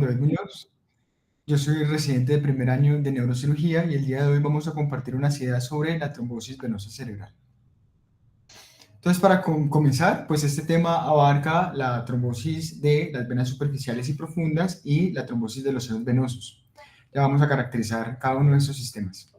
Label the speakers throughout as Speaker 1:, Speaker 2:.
Speaker 1: David Muñoz. Yo soy residente de primer año de neurocirugía y el día de hoy vamos a compartir unas ideas sobre la trombosis venosa cerebral. Entonces, para comenzar, pues este tema abarca la trombosis de las venas superficiales y profundas y la trombosis de los senos venosos. Ya vamos a caracterizar cada uno de estos sistemas.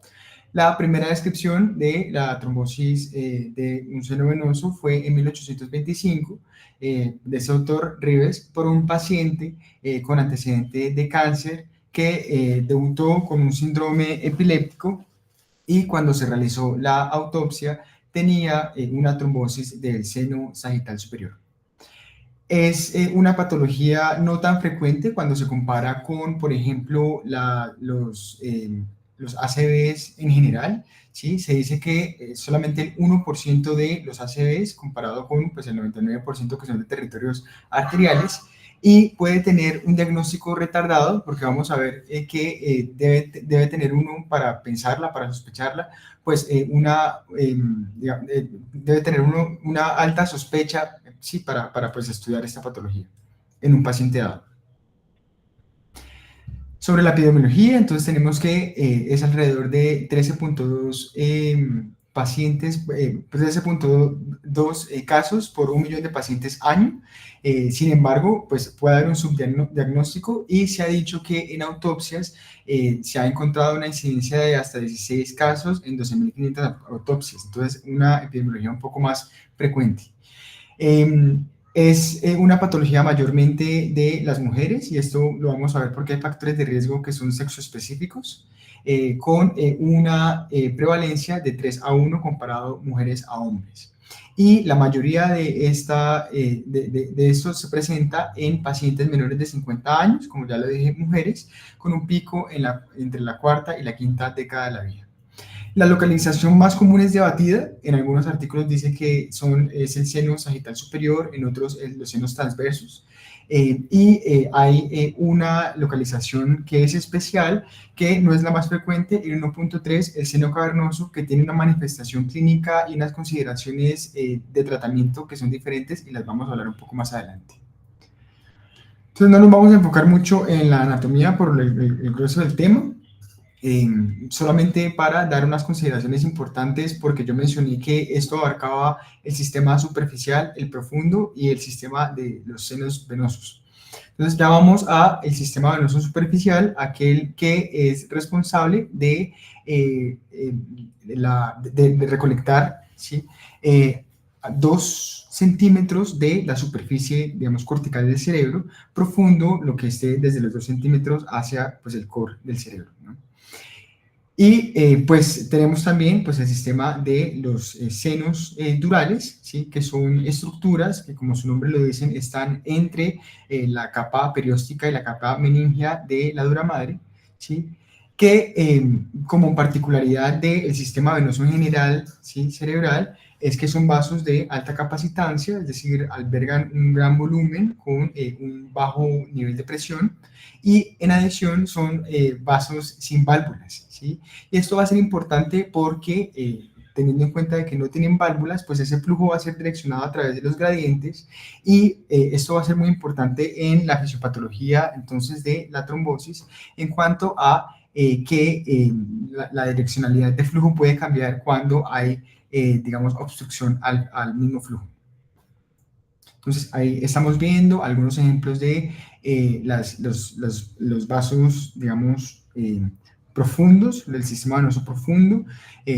Speaker 1: La primera descripción de la trombosis de un seno venoso fue en 1825 de ese autor Rives por un paciente con antecedente de cáncer que debutó con un síndrome epiléptico y cuando se realizó la autopsia tenía una trombosis del seno sagital superior. Es una patología no tan frecuente cuando se compara con, por ejemplo, los ACVs en general, ¿sí? Se dice que solamente el 1% de los ACVs, comparado con pues, el 99% que son de territorios arteriales, y puede tener un diagnóstico retardado, porque vamos a ver que debe tener uno para pensarla, para sospecharla, pues debe tener uno una alta sospecha, sí, para pues, estudiar esta patología en un paciente dado. Sobre la epidemiología, entonces tenemos que es alrededor de 13.2 pacientes, pues 13.2 casos por 1 millón de pacientes año. Sin embargo, pues puede haber un subdiagnóstico y se ha dicho que en autopsias se ha encontrado una incidencia de hasta 16 casos en 12.500 autopsias. Entonces, una epidemiología un poco más frecuente. Es una patología mayormente de las mujeres y esto lo vamos a ver porque hay factores de riesgo que son sexoespecíficos con una prevalencia de 3 a 1 comparado mujeres a hombres. Y la mayoría de esto se presenta en pacientes menores de 50 años, como ya lo dije, mujeres, con un pico entre la cuarta y la quinta década de la vida. La localización más común es debatida. En algunos artículos dice que es el seno sagital superior, en otros los senos transversos. Hay una localización que es especial, que no es la más frecuente, en 1.3, el seno cavernoso, que tiene una manifestación clínica y unas consideraciones de tratamiento que son diferentes y las vamos a hablar un poco más adelante. Entonces no nos vamos a enfocar mucho en la anatomía por el grueso del tema. Solamente para dar unas consideraciones importantes, porque yo mencioné que esto abarcaba el sistema superficial, el profundo y el sistema de los senos venosos. Entonces ya vamos al sistema venoso superficial, aquel que es responsable de recolectar, ¿sí? 2 centímetros de la superficie, digamos, cortical del cerebro, profundo, lo que esté desde los 2 centímetros hacia pues, el core del cerebro, ¿no? Y pues tenemos también pues, el sistema de los senos durales, ¿sí? Que son estructuras que, como su nombre lo dicen, están entre la capa perióstica y la capa meningea de la dura madre, ¿sí? Que como particularidad del sistema venoso en general, ¿sí? Cerebral, es que son vasos de alta capacitancia, es decir, albergan un gran volumen con un bajo nivel de presión, y en adición son vasos sin válvulas, ¿sí? Y esto va a ser importante porque teniendo en cuenta de que no tienen válvulas, pues ese flujo va a ser direccionado a través de los gradientes y esto va a ser muy importante en la fisiopatología entonces de la trombosis en cuanto a que la direccionalidad del flujo puede cambiar cuando hay, digamos, obstrucción al mismo flujo. Entonces, ahí estamos viendo algunos ejemplos de los vasos, digamos, profundos, del sistema venoso profundo.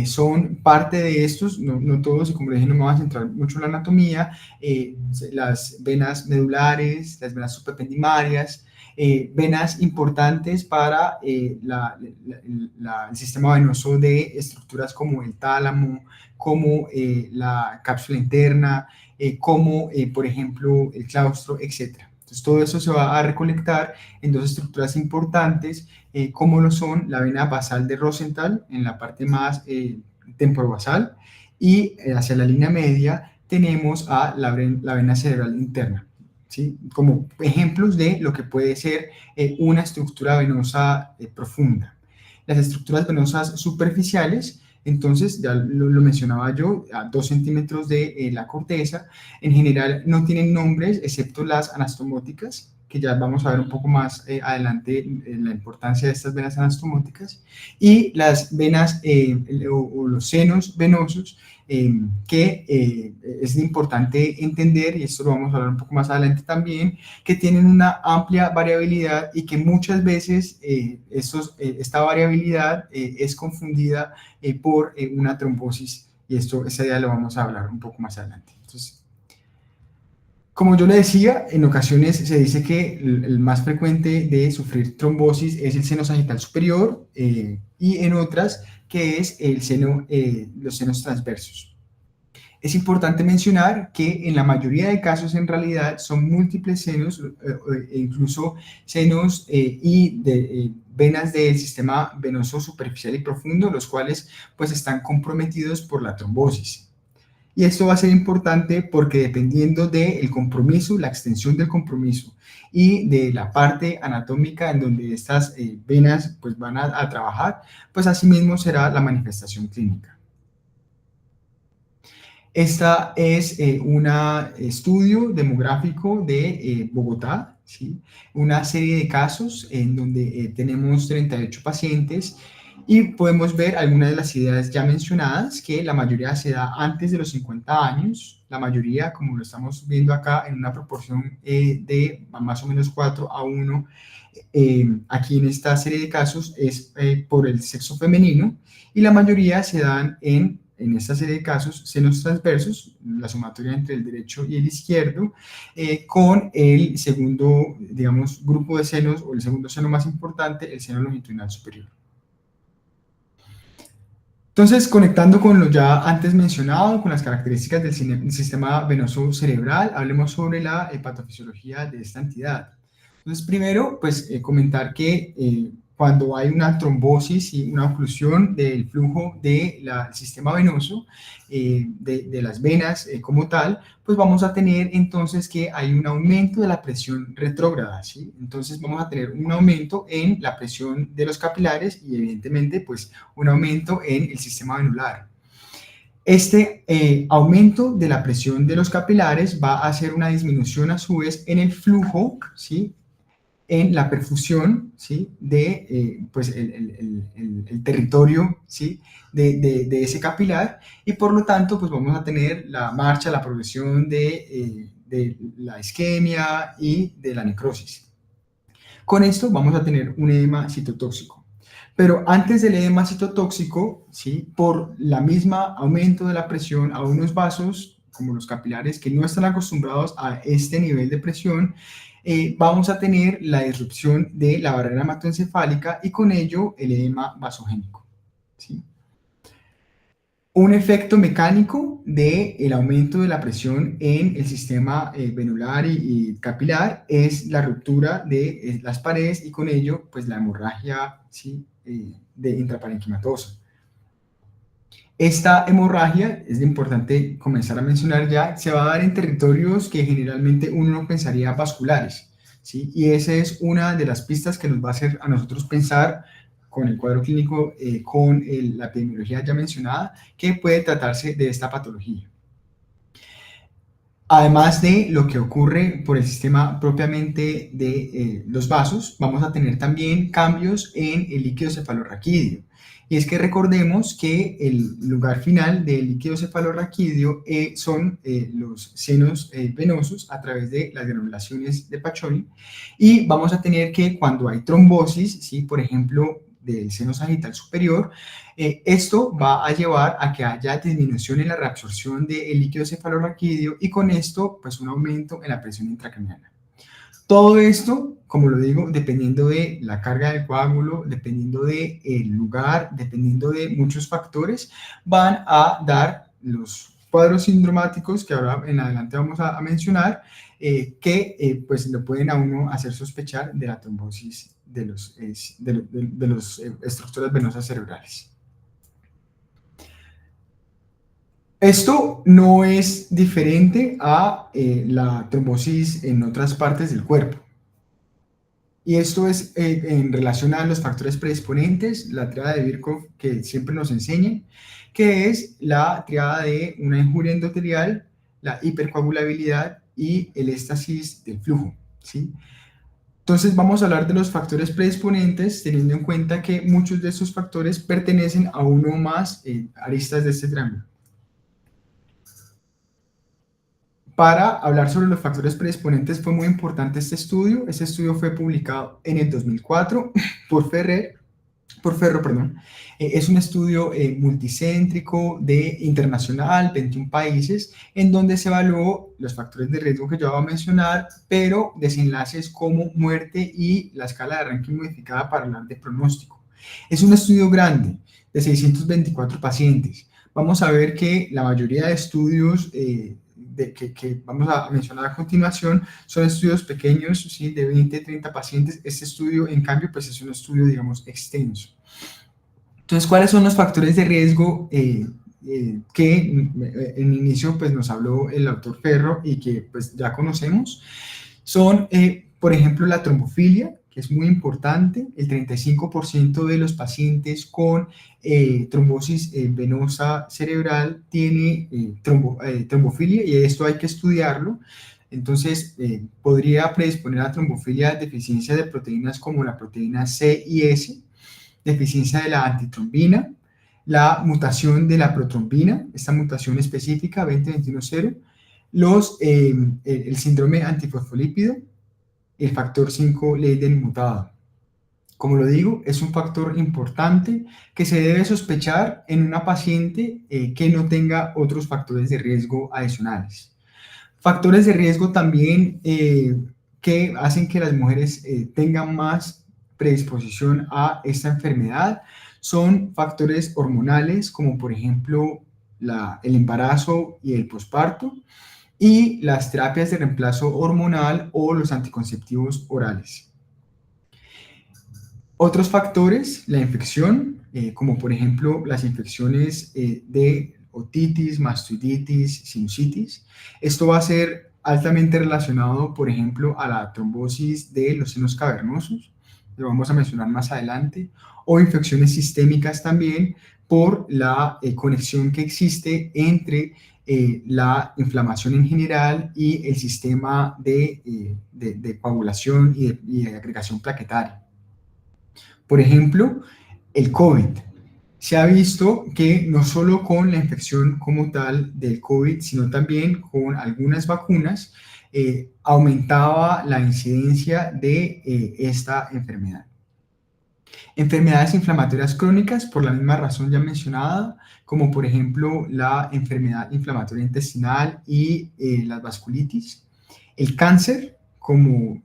Speaker 1: Son parte de estos, no todos, y como les dije, no me voy a centrar mucho en la anatomía, las venas medulares, las venas supraependimarias, venas importantes para el sistema venoso de estructuras como el tálamo, como la cápsula interna, como por ejemplo el claustro, etc. Entonces todo eso se va a recolectar en 2 estructuras importantes, como lo son la vena basal de Rosenthal en la parte más temporobasal, y hacia la línea media tenemos a la vena cerebral interna, ¿sí? Como ejemplos de lo que puede ser una estructura venosa profunda. Las estructuras venosas superficiales, entonces, ya lo mencionaba yo, a 2 centímetros de la corteza, en general no tienen nombres excepto las anastomóticas, que ya vamos a ver un poco más adelante en la importancia de estas venas anastomóticas, y las venas o los senos venosos, que es importante entender, y esto lo vamos a hablar un poco más adelante también, que tienen una amplia variabilidad y que muchas veces esta variabilidad es confundida por una trombosis, y esa idea lo vamos a hablar un poco más adelante. Entonces, como yo le decía, en ocasiones se dice que el más frecuente de sufrir trombosis es el seno sagital superior, y en otras que es los senos transversos. Es importante mencionar que en la mayoría de casos en realidad son múltiples senos, e incluso senos y venas del sistema venoso superficial y profundo, los cuales pues están comprometidos por la trombosis. Y esto va a ser importante porque dependiendo del compromiso, la extensión del compromiso y de la parte anatómica en donde estas venas pues van a trabajar, pues asimismo será la manifestación clínica. Esta es un estudio demográfico de Bogotá, ¿sí? Una serie de casos en donde tenemos 38 pacientes y podemos ver algunas de las ideas ya mencionadas, que la mayoría se da antes de los 50 años, la mayoría, como lo estamos viendo acá, en una proporción de más o menos 4 a 1, aquí en esta serie de casos es por el sexo femenino, y la mayoría se dan en esta serie de casos, senos transversos, la sumatoria entre el derecho y el izquierdo, con el segundo, digamos, grupo de senos, o el segundo seno más importante, el seno longitudinal superior. Entonces, conectando con lo ya antes mencionado, con las características del sistema venoso cerebral, hablemos sobre la patofisiología de esta entidad. Entonces, primero, pues comentar que cuando hay una trombosis y una oclusión del flujo del sistema venoso, de las venas como tal, pues vamos a tener entonces que hay un aumento de la presión retrógrada, ¿sí? Entonces vamos a tener un aumento en la presión de los capilares y evidentemente pues un aumento en el sistema venular. Este aumento de la presión de los capilares va a hacer una disminución a su vez en el flujo, ¿sí? En la perfusión, ¿sí? De pues el territorio, ¿sí? De ese capilar, y por lo tanto pues vamos a tener la marcha, la progresión de la isquemia y de la necrosis. Con esto vamos a tener un edema citotóxico. Pero antes del edema citotóxico, ¿sí? Por la misma aumento de la presión a unos vasos, como los capilares, que no están acostumbrados a este nivel de presión, vamos a tener la disrupción de la barrera hematoencefálica y con ello el edema vasogénico, ¿sí? Un efecto mecánico del aumento de la presión en el sistema venular y capilar es la ruptura de las paredes y con ello pues la hemorragia, ¿sí? De intraparenquimatosa. Esta hemorragia, es importante comenzar a mencionar ya, se va a dar en territorios que generalmente uno no pensaría vasculares, ¿sí? Y esa es una de las pistas que nos va a hacer a nosotros pensar con el cuadro clínico, con la epidemiología ya mencionada, que puede tratarse de esta patología. Además de lo que ocurre por el sistema propiamente de los vasos, vamos a tener también cambios en el líquido cefalorraquídeo. Y es que recordemos que el lugar final del líquido cefalorraquídeo son los senos venosos a través de las granulaciones de Paccioni, y vamos a tener que cuando hay trombosis, ¿sí? Por ejemplo, del seno sagital superior, esto va a llevar a que haya disminución en la reabsorción del líquido cefalorraquídeo y con esto pues un aumento en la presión intracraneana. Todo esto, como lo digo, dependiendo de la carga del coágulo, dependiendo del lugar, dependiendo de muchos factores, van a dar los cuadros sindromáticos que ahora en adelante vamos a mencionar, que pues lo pueden a uno hacer sospechar de la trombosis de las estructuras venosas cerebrales. Esto no es diferente a la trombosis en otras partes del cuerpo. Y esto es en relación a los factores predisponentes, la triada de Birkhoff que siempre nos enseñan, que es la triada de una injuria endotelial, la hipercoagulabilidad y el éstasis del flujo, ¿sí? Entonces vamos a hablar de los factores predisponentes, teniendo en cuenta que muchos de estos factores pertenecen a uno o más aristas de este triángulo. Para hablar sobre los factores predisponentes fue muy importante este estudio. Este estudio fue publicado en el 2004 por Ferro, perdón. Es un estudio multicéntrico, internacional, 21 países, en donde se evaluó los factores de riesgo que yo voy a mencionar, pero desenlaces como muerte y la escala de ranking modificada para hablar de pronóstico. Es un estudio grande, de 624 pacientes. Vamos a ver que la mayoría de estudios que vamos a mencionar a continuación son estudios pequeños, ¿sí? De 20, 30 pacientes. Este estudio, en cambio, pues es un estudio, digamos, extenso. Entonces, ¿cuáles son los factores de riesgo que en inicio pues, nos habló el autor Ferro y que pues, ya conocemos? Son, por ejemplo, la trombofilia, que es muy importante. El 35% de los pacientes con trombosis venosa cerebral tiene trombofilia, y esto hay que estudiarlo. Entonces, podría predisponer a trombofilia deficiencia de proteínas como la proteína C y S, deficiencia de la antitrombina, la mutación de la protrombina, esta mutación específica 20-21-0, el síndrome antifosfolípido, el factor 5 Leiden mutado. Como lo digo, es un factor importante que se debe sospechar en una paciente que no tenga otros factores de riesgo adicionales. Factores de riesgo también que hacen que las mujeres tengan más predisposición a esta enfermedad son factores hormonales, como por ejemplo el embarazo y el posparto, y las terapias de reemplazo hormonal o los anticonceptivos orales. Otros factores, la infección, como por ejemplo las infecciones de otitis, mastoiditis, sinusitis. Esto va a ser altamente relacionado, por ejemplo, a la trombosis de los senos cavernosos, lo vamos a mencionar más adelante, o infecciones sistémicas también por la conexión que existe entre la inflamación en general y el sistema de coagulación y de agregación plaquetaria. Por ejemplo, el COVID. Se ha visto que no solo con la infección como tal del COVID, sino también con algunas vacunas, aumentaba la incidencia de esta enfermedad. Enfermedades inflamatorias crónicas, por la misma razón ya mencionada, como por ejemplo la enfermedad inflamatoria intestinal y las vasculitis. El cáncer, como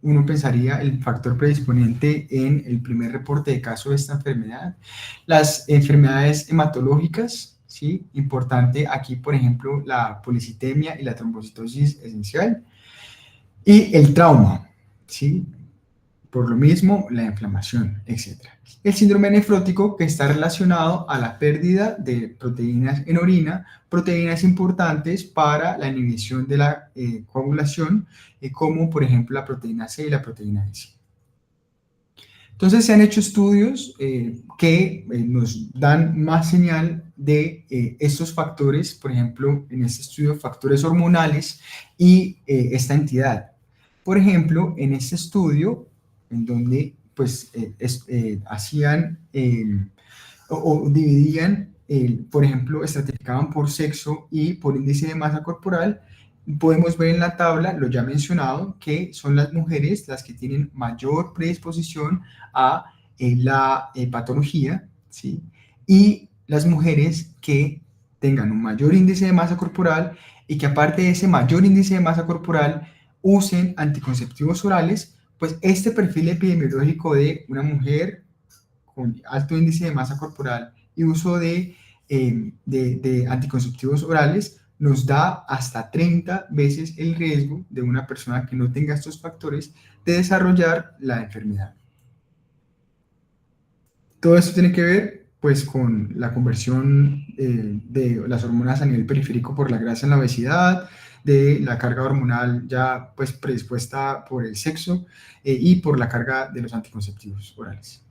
Speaker 1: uno pensaría, el factor predisponente en el primer reporte de caso de esta enfermedad. Las enfermedades hematológicas, ¿sí? Importante aquí, por ejemplo, la policitemia y la trombocitosis esencial. Y el trauma, ¿sí? Por lo mismo, la inflamación, etc. El síndrome nefrótico, que está relacionado a la pérdida de proteínas en orina, proteínas importantes para la inhibición de la coagulación, como por ejemplo la proteína C y la proteína S. Entonces se han hecho estudios que nos dan más señal de estos factores, por ejemplo, en este estudio, factores hormonales y esta entidad. Por ejemplo, en este estudio, en donde pues hacían o dividían, por ejemplo, estratificaban por sexo y por índice de masa corporal, podemos ver en la tabla, lo ya mencionado, que son las mujeres las que tienen mayor predisposición a la patología, ¿sí? Y las mujeres que tengan un mayor índice de masa corporal y que aparte de ese mayor índice de masa corporal usen anticonceptivos orales, pues este perfil epidemiológico de una mujer con alto índice de masa corporal y uso de anticonceptivos orales nos da hasta 30 veces el riesgo de una persona que no tenga estos factores de desarrollar la enfermedad. Todo esto tiene que ver pues con la conversión de las hormonas a nivel periférico por la grasa en la obesidad, de la carga hormonal ya pues predispuesta por el sexo y por la carga de los anticonceptivos orales.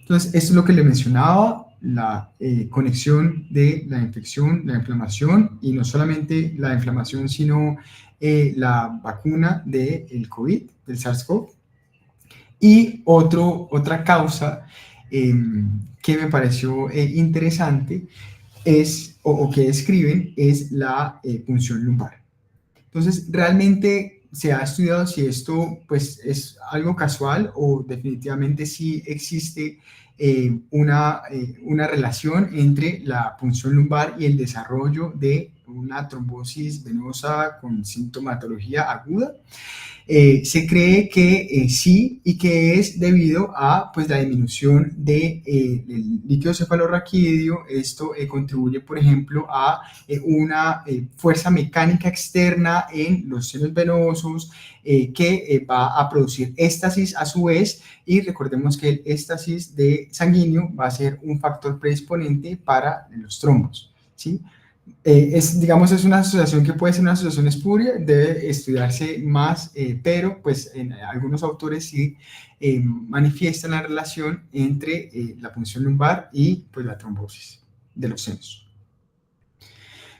Speaker 1: Entonces, esto es lo que le mencionaba, la conexión de la infección, la inflamación, y no solamente la inflamación, sino la vacuna del COVID, del SARS-CoV. Y otra causa que me pareció interesante es, o que describen, es la punción lumbar. Entonces, realmente se ha estudiado si esto pues, es algo casual o definitivamente sí existe una relación entre la punción lumbar y el desarrollo de una trombosis venosa con sintomatología aguda. Se cree que sí, y que es debido a pues, la disminución del líquido cefalorraquídeo. Esto contribuye, por ejemplo, a una fuerza mecánica externa en los senos venosos que va a producir éstasis a su vez, y recordemos que el éstasis de sanguíneo va a ser un factor predisponente para los trombos, ¿sí? Digamos, es una asociación que puede ser una asociación espuria, debe estudiarse más, pero pues en algunos autores sí manifiestan la relación entre la punción lumbar y pues la trombosis de los senos.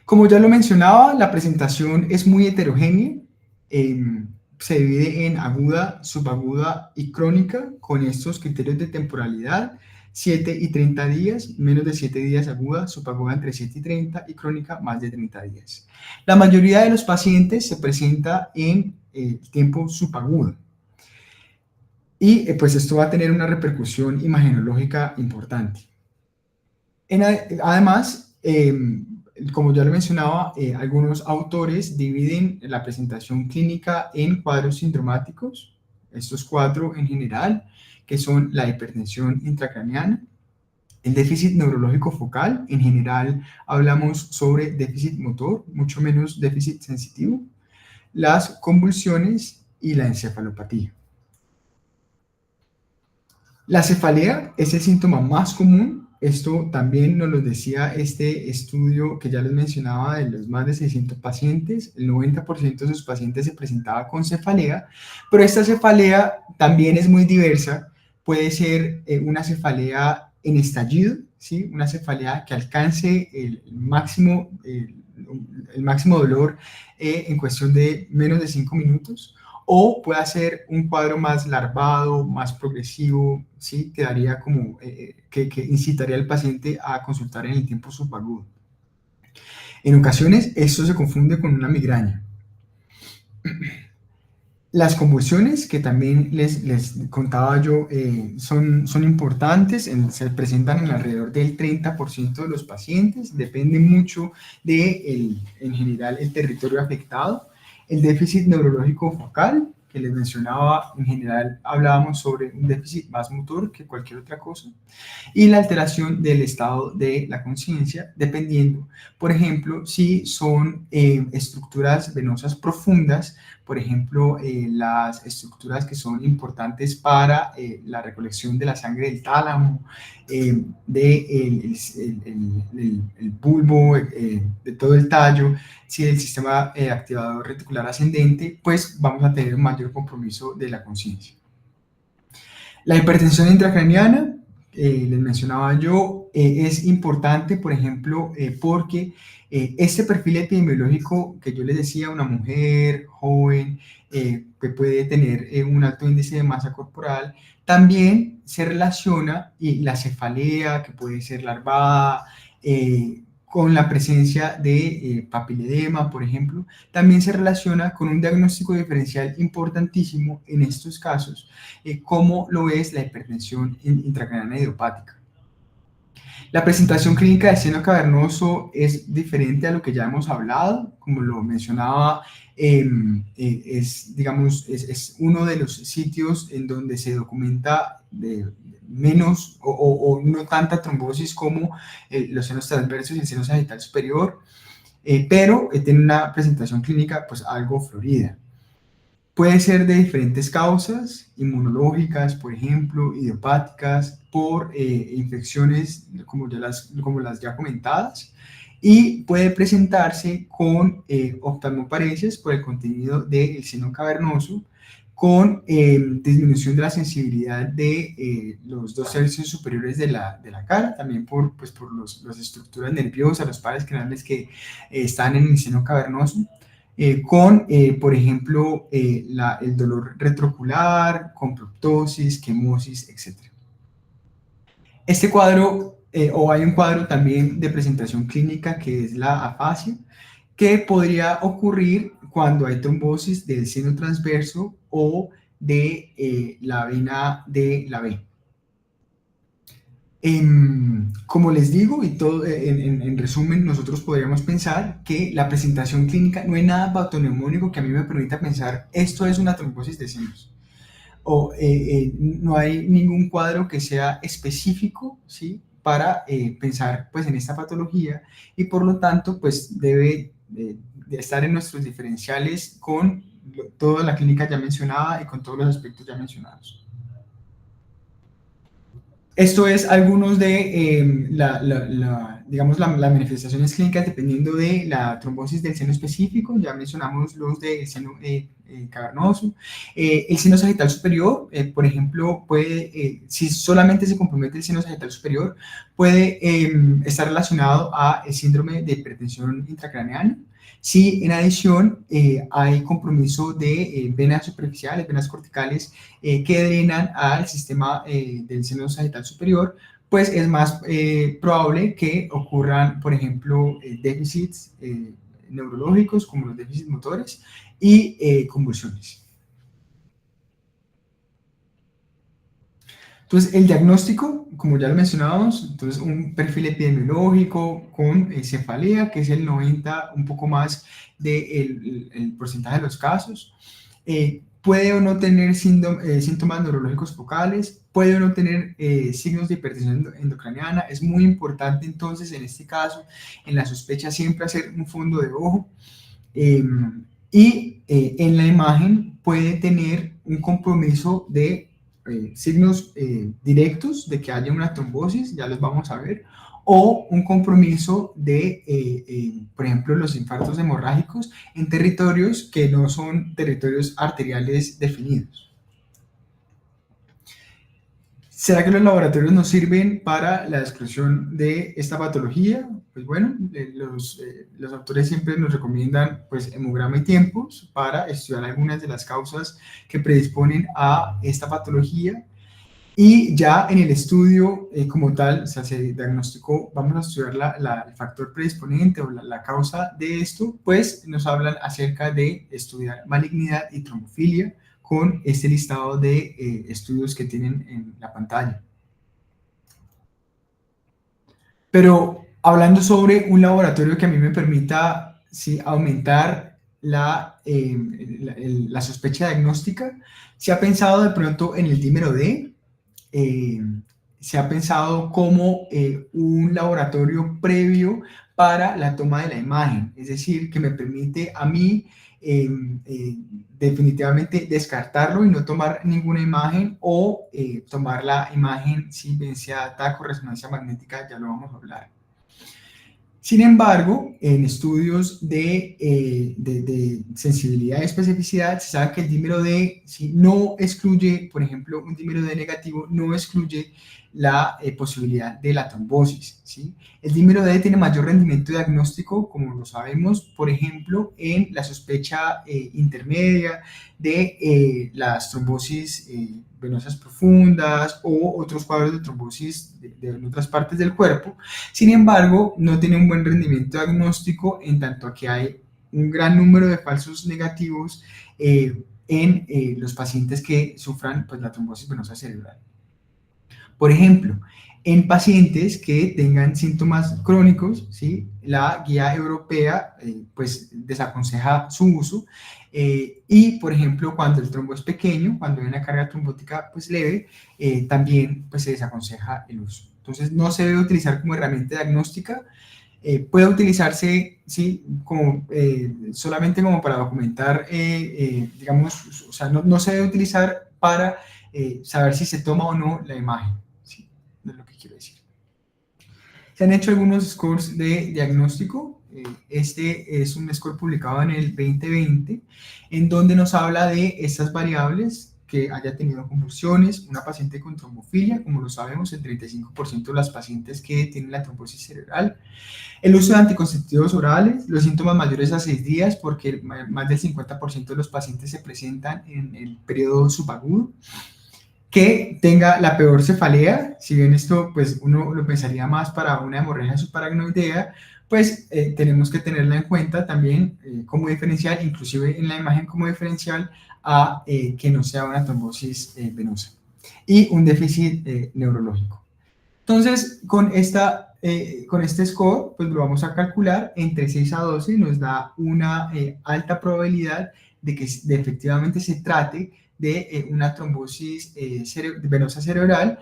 Speaker 1: Como ya lo mencionaba, la presentación es muy heterogénea, se divide en aguda, subaguda y crónica con estos criterios de temporalidad: 7 y 30 días, menos de 7 días aguda, subaguda entre 7 y 30 y crónica más de 30 días. La mayoría de los pacientes se presenta en tiempo subagudo. Y pues esto va a tener una repercusión imagenológica importante. Además, como ya lo mencionaba, algunos autores dividen la presentación clínica en cuadros sindromáticos, estos 4 en general, que son la hipertensión intracraneana, el déficit neurológico focal. En general hablamos sobre déficit motor, mucho menos déficit sensitivo, las convulsiones y la encefalopatía. La cefalea es el síntoma más común. Esto también nos lo decía este estudio que ya les mencionaba, de los más de 600 pacientes. El 90% de sus pacientes se presentaba con cefalea, pero esta cefalea también es muy diversa. Puede ser una cefalea en estallido, ¿sí? Una cefalea que alcance el máximo dolor en cuestión de menos de 5 minutos. O puede ser un cuadro más larvado, más progresivo, ¿sí? Que daría como, que incitaría al paciente a consultar en el tiempo subagudo. En ocasiones esto se confunde con una migraña. Las convulsiones, que también les contaba yo, son importantes, se presentan en alrededor del 30% de los pacientes, depende mucho de, en general, el territorio afectado. El déficit neurológico focal, que les mencionaba, en general hablábamos sobre un déficit más motor que cualquier otra cosa, y la alteración del estado de la conciencia, dependiendo, por ejemplo, si son estructuras venosas profundas, por ejemplo, las estructuras que son importantes para la recolección de la sangre del tálamo, del bulbo, de todo el tallo, si el sistema activador reticular ascendente, pues vamos a tener un mayor compromiso de la conciencia. La hipertensión intracraniana, les mencionaba yo, es importante, por ejemplo, porque este perfil epidemiológico que yo les decía, una mujer joven que puede tener un alto índice de masa corporal, también se relaciona, y la cefalea, que puede ser larvada, con la presencia de papiledema, por ejemplo, también se relaciona con un diagnóstico diferencial importantísimo en estos casos, como lo es la hipertensión intracraniana idiopática. La presentación clínica de seno cavernoso es diferente a lo que ya hemos hablado. Como lo mencionaba, digamos, es uno de los sitios en donde se documenta menos o no tanta trombosis como los senos transversos y el seno sagital superior, pero tiene una presentación clínica pues algo florida. Puede ser de diferentes causas, inmunológicas, por ejemplo, idiopáticas, por infecciones como las ya comentadas, y puede presentarse con oftalmoparesias por el contenido del seno cavernoso, con disminución de la sensibilidad de los 2 tercios superiores de la cara, también por las estructuras nerviosas, los pares craneales que están en el seno cavernoso, con, por ejemplo, el dolor retroocular, con proptosis, quemosis, etc. Este cuadro, o hay un cuadro también de presentación clínica que es la afasia, que podría ocurrir cuando hay trombosis del seno transverso o de la vena de la B. Como les digo, y todo, en resumen, nosotros podríamos pensar que la presentación clínica no hay nada patognomónico que a mí me permita pensar esto es una trombosis de senos. O no hay ningún cuadro que sea específico, ¿sí?, para pensar pues en esta patología, y por lo tanto pues debe de estar en nuestros diferenciales con toda la clínica ya mencionada y con todos los aspectos ya mencionados. Esto es algunos de digamos, las manifestaciones clínicas dependiendo de la trombosis del seno específico. Ya mencionamos los del seno cavernoso. El seno sagital superior, por ejemplo, puede, si solamente se compromete el seno sagital superior, puede estar relacionado a el síndrome de hipertensión intracraneal. Si en adición hay compromiso de venas superficiales, venas corticales, que drenan al sistema del seno sagital superior, pues es más probable que ocurran, por ejemplo, déficits neurológicos como los déficits motores y convulsiones. Entonces, el diagnóstico, como ya lo mencionábamos, entonces un perfil epidemiológico con cefalea, que es el 90, un poco más del el porcentaje de los casos. Puede o no tener síntomas neurológicos focales, puede o no tener signos de hipertensión endocraniana. Es muy importante entonces en este caso, en la sospecha, siempre hacer un fondo de ojo. En la imagen puede tener un compromiso de signos directos de que haya una trombosis, ya los vamos a ver, o un compromiso de, por ejemplo, los infartos hemorrágicos en territorios que no son territorios arteriales definidos. ¿Será que los laboratorios nos sirven para la descripción de esta patología? Pues bueno, los autores siempre nos recomiendan pues hemograma y tiempos para estudiar algunas de las causas que predisponen a esta patología. Y ya en el estudio como tal, o sea, se diagnosticó, vamos a estudiar el factor predisponente o la causa de esto, pues nos hablan acerca de estudiar malignidad y trombofilia con este listado de estudios que tienen en la pantalla. Pero hablando sobre un laboratorio que a mí me permita, sí, aumentar la sospecha diagnóstica, se ha pensado de pronto en el dímero D. Se ha pensado como un laboratorio previo para la toma de la imagen, es decir, que me permite a mí definitivamente descartarlo y no tomar ninguna imagen, o tomar la imagen si bien sea TAC o resonancia magnética, ya lo vamos a hablar. Sin embargo, en estudios de sensibilidad y especificidad, se sabe que el dímero D no excluye, por ejemplo, un dímero D negativo no excluye la posibilidad de la trombosis, ¿sí? El dímero D tiene mayor rendimiento diagnóstico, como lo sabemos, por ejemplo, en la sospecha intermedia de las trombosis venosas profundas o otros cuadros de trombosis de otras partes del cuerpo. Sin embargo, no tiene un buen rendimiento diagnóstico en tanto a que hay un gran número de falsos negativos en los pacientes que sufran pues, la trombosis venosa cerebral. Por ejemplo, en pacientes que tengan síntomas crónicos, ¿sí?, la guía europea pues desaconseja su uso, y por ejemplo cuando el trombo es pequeño, cuando hay una carga trombótica pues leve, también pues se desaconseja el uso. Entonces no se debe utilizar como herramienta diagnóstica. Puede utilizarse, ¿sí?, como, solamente como para documentar, digamos, o sea, no se debe utilizar para saber si se toma o no la imagen, ¿sí? No es lo que quiero decir. Se han hecho algunos scores de diagnóstico Este es un score publicado en el 2020, en donde nos habla de estas variables, que haya tenido convulsiones, una paciente con trombofilia, como lo sabemos, el 35% de las pacientes que tienen la trombosis cerebral, el uso de anticonceptivos orales, los síntomas mayores a 6 días, porque más del 50% de los pacientes se presentan en el periodo subagudo, que tenga la peor cefalea, si bien esto pues uno lo pensaría más para una hemorragia subaracnoidea, pues tenemos que tenerla en cuenta también como diferencial, inclusive en la imagen como diferencial a que no sea una trombosis venosa y un déficit neurológico. Entonces, con este score, pues lo vamos a calcular entre 6 a 12, nos da una alta probabilidad de que efectivamente se trate de una trombosis venosa cerebral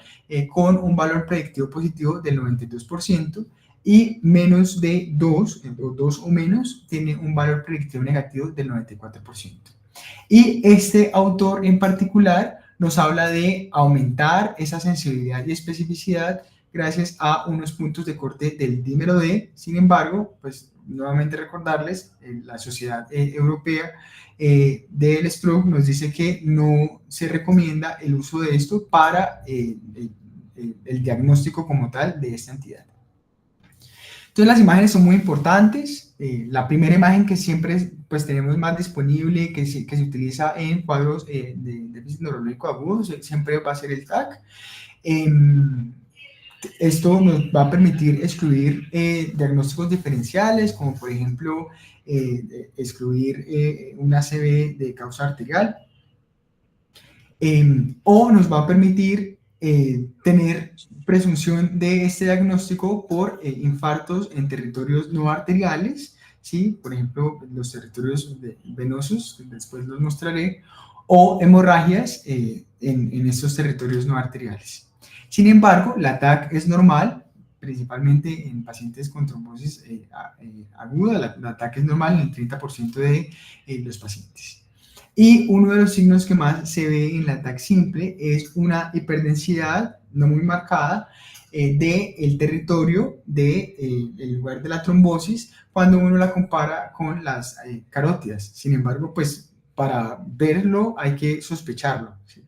Speaker 1: con un valor predictivo positivo del 92% y menos de 2, o 2 o menos, tiene un valor predictivo negativo del 94%. Y este autor en particular nos habla de aumentar esa sensibilidad y especificidad gracias a unos puntos de corte del dímero D. Sin embargo, pues nuevamente recordarles, la Sociedad Europea del Stroke nos dice que no se recomienda el uso de esto para el diagnóstico como tal de esta entidad. Entonces las imágenes son muy importantes. La primera imagen que siempre pues, tenemos más disponible, que se utiliza en cuadros de déficit neurológico agudo, siempre va a ser el TAC. Esto nos va a permitir excluir diagnósticos diferenciales, como por ejemplo excluir una ACV de causa arterial, o nos va a permitir tener presunción de este diagnóstico por infartos en territorios no arteriales, ¿sí? Por ejemplo, los territorios venosos, después los mostraré, o hemorragias en estos territorios no arteriales. Sin embargo, la TAC es normal, principalmente en pacientes con trombosis aguda, la TAC es normal en el 30% de los pacientes. Y uno de los signos que más se ve en la TAC simple es una hiperdensidad no muy marcada del territorio del lugar de la trombosis cuando uno la compara con las carótidas. Sin embargo, pues para verlo hay que sospecharlo, ¿sí?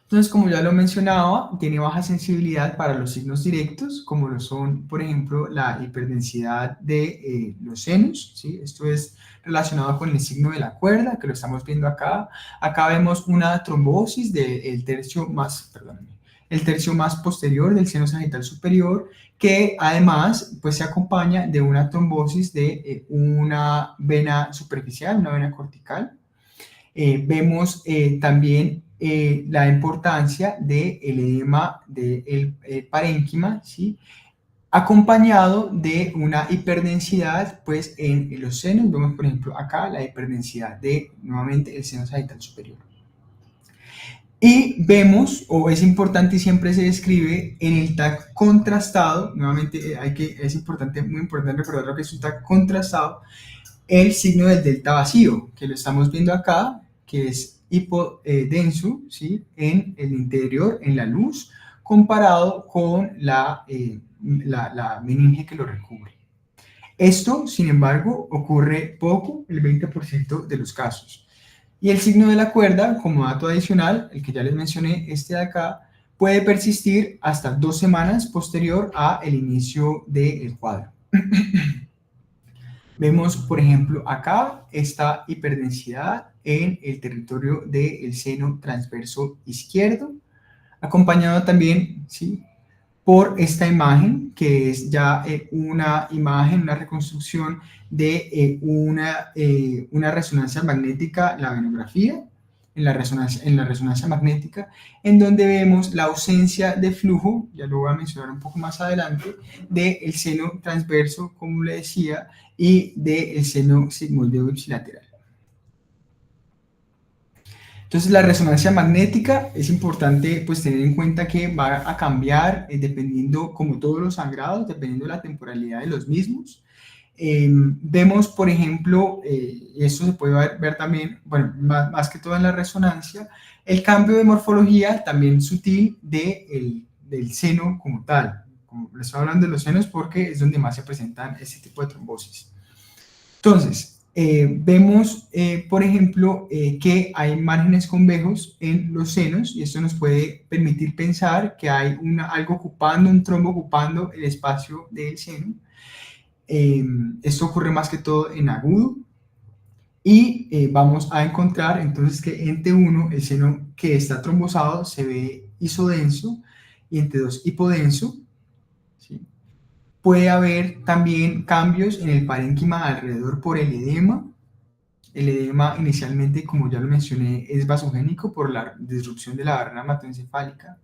Speaker 1: Entonces, como ya lo mencionaba, tiene baja sensibilidad para los signos directos, como lo son, por ejemplo, la hiperdensidad de los senos, ¿sí? Esto es relacionado con el signo de la cuerda, que lo estamos viendo acá. Acá vemos una trombosis del tercio más, el tercio más posterior del seno sagital superior, que además pues, se acompaña de una trombosis de una vena superficial, una vena cortical. Vemos también la importancia del edema del parénquima, ¿sí? Acompañado de una hiperdensidad pues, en los senos. Vemos, por ejemplo, acá la hiperdensidad de, nuevamente, el seno sagital superior. Y vemos, o es importante y siempre se describe en el TAC contrastado, nuevamente es importante, muy importante recordar lo que es un TAC contrastado, el signo del delta vacío, que lo estamos viendo acá, que es hipodenso, ¿sí? En el interior, en la luz, comparado con la meninge que lo recubre. Esto, sin embargo, ocurre poco, el 20% de los casos. Y el signo de la cuerda, como dato adicional, el que ya les mencioné, este de acá, puede persistir hasta 2 semanas posterior al inicio del cuadro. Vemos, por ejemplo, acá esta hiperdensidad en el territorio del seno transverso izquierdo, acompañado también, ¿sí?, por esta imagen, que es ya una imagen, una reconstrucción de una resonancia magnética, la venografía, en la resonancia magnética, en donde vemos la ausencia de flujo, ya lo voy a mencionar un poco más adelante, del seno transverso, como le decía, y del seno sigmoideo ipsilateral. Entonces, la resonancia magnética es importante pues, tener en cuenta que va a cambiar dependiendo, como todos los sangrados, dependiendo de la temporalidad de los mismos. Vemos, por ejemplo, esto se puede ver también, bueno, más que todo en la resonancia, el cambio de morfología también sutil del seno como tal, como les estoy hablando de los senos porque es donde más se presentan este tipo de trombosis. Entonces, vemos, por ejemplo, que hay márgenes convejos en los senos y esto nos puede permitir pensar que hay algo ocupando, un trombo ocupando el espacio del seno. Esto ocurre más que todo en agudo y vamos a encontrar entonces que en T1 el seno que está trombosado se ve isodenso y en T2 hipodenso, ¿sí? Puede haber también cambios en el parénquima alrededor por el edema. El edema inicialmente, como ya lo mencioné, es vasogénico por la disrupción de la barrera hematoencefálica.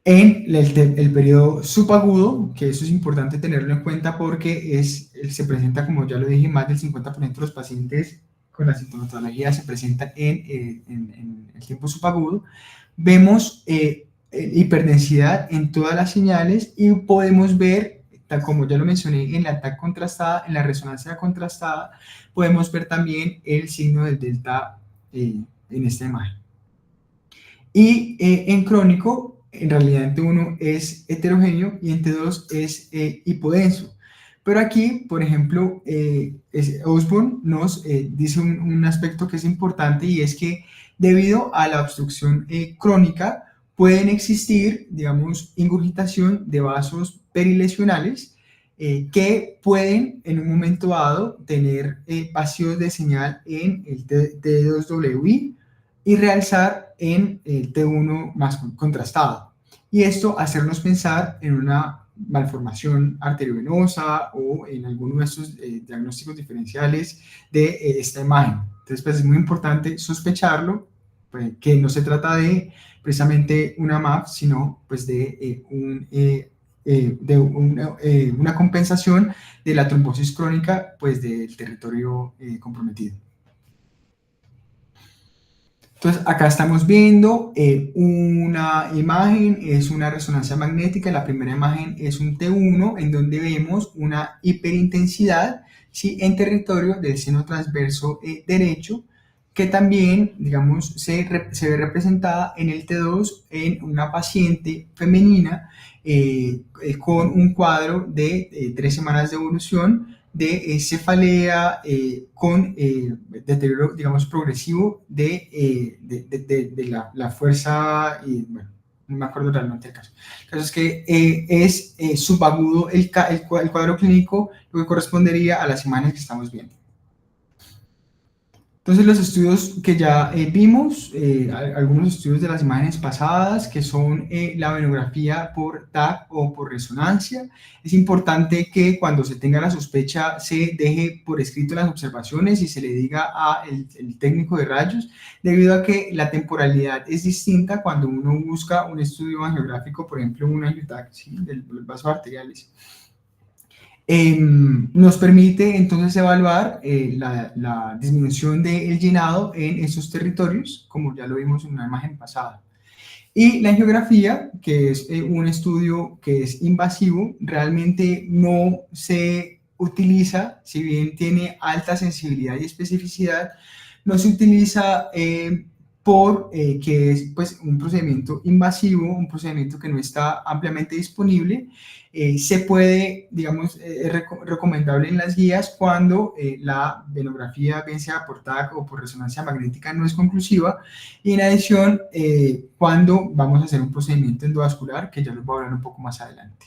Speaker 1: En el periodo subagudo, que eso es importante tenerlo en cuenta porque se presenta, como ya lo dije, más del 50% de los pacientes con la sintomatología se presentan en el tiempo subagudo, vemos hiperdensidad en todas las señales y podemos ver, tal como ya lo mencioné, en la TAC contrastada, en la resonancia contrastada, podemos ver también el signo del delta en esta imagen. Y en crónico, en realidad en T1 es heterogéneo y en T2 es hipodenso. Pero aquí, por ejemplo, Osborne nos dice un aspecto que es importante y es que debido a la obstrucción crónica pueden existir, digamos, ingurgitación de vasos perilesionales que pueden en un momento dado tener vacíos de señal en el T2WI y realzar en el T1 más contrastado. Y esto hacernos pensar en una malformación arteriovenosa o en alguno de estos diagnósticos diferenciales de esta imagen. Entonces, pues es muy importante sospecharlo, pues, que no se trata de precisamente una MAF, sino pues de una compensación de la trombosis crónica pues del territorio comprometido. Entonces, acá estamos viendo una imagen, es una resonancia magnética. La primera imagen es un T1, en donde vemos una hiperintensidad, ¿sí?, en territorio del seno transverso derecho, que también, digamos, se ve representada en el T2 en una paciente femenina con un cuadro de 3 semanas de evolución, de cefalea con deterioro, digamos, progresivo de la fuerza, y bueno, no me acuerdo realmente el caso. El caso es que es subagudo el cuadro clínico, lo que correspondería a las imágenes que estamos viendo. Entonces, los estudios que ya vimos, algunos estudios de las imágenes pasadas, que son la venografía por TAC o por resonancia. Es importante que cuando se tenga la sospecha se deje por escrito las observaciones y se le diga al técnico de rayos, debido a que la temporalidad es distinta cuando uno busca un estudio angiográfico, por ejemplo, un angioTAC, ¿sí?, de los vasos arteriales. Nos permite entonces evaluar la disminución del llenado en esos territorios, como ya lo vimos en una imagen pasada. Y la angiografía, que es un estudio que es invasivo, realmente no se utiliza, si bien tiene alta sensibilidad y especificidad, no se utiliza que es pues, un procedimiento invasivo, un procedimiento que no está ampliamente disponible. Se puede, digamos, es recomendable en las guías cuando la venografía, bien sea por TAC o por resonancia magnética, no es conclusiva, y en adición, cuando vamos a hacer un procedimiento endovascular, que ya les voy a hablar un poco más adelante.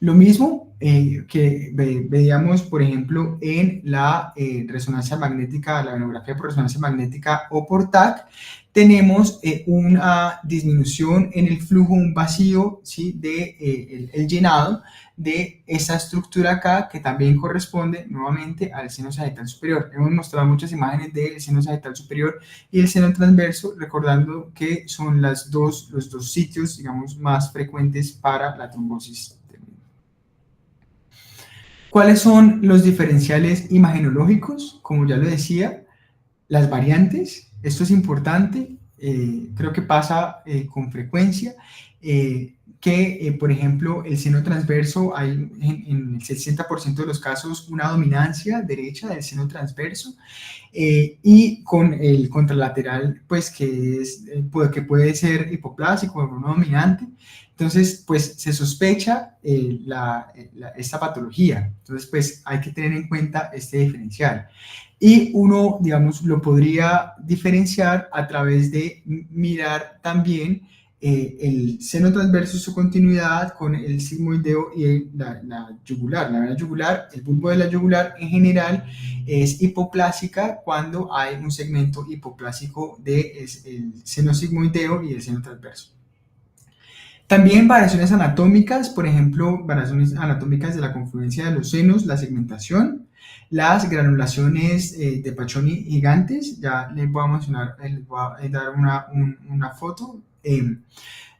Speaker 1: Lo mismo que veíamos, por ejemplo, en la resonancia magnética, la venografía por resonancia magnética o por TAC, tenemos una disminución en el flujo, un vacío, ¿sí?, de el llenado de esa estructura acá, que también corresponde nuevamente al seno sagital superior. Hemos mostrado muchas imágenes del seno sagital superior y el seno transverso, recordando que son los dos sitios, digamos, más frecuentes para la trombosis. ¿Cuáles son los diferenciales imagenológicos? Como ya lo decía, las variantes, esto es importante, creo que pasa con frecuencia. que, por ejemplo, el seno transverso, hay en el 60% de los casos una dominancia derecha del seno transverso, y con el contralateral, pues que puede ser hipoplásico o no dominante. Entonces, pues se sospecha esta patología. Entonces, pues hay que tener en cuenta este diferencial. Y uno, digamos, lo podría diferenciar a través de mirar también el seno transverso y su continuidad con el sigmoideo y la yugular. La vena yugular, el bulbo de la yugular en general es hipoplásica cuando hay un segmento hipoplásico del seno sigmoideo y el seno transverso. También variaciones anatómicas, por ejemplo, variaciones anatómicas de la confluencia de los senos, la segmentación, las granulaciones de Paccioni gigantes, ya les voy a mencionar, les voy a dar una foto.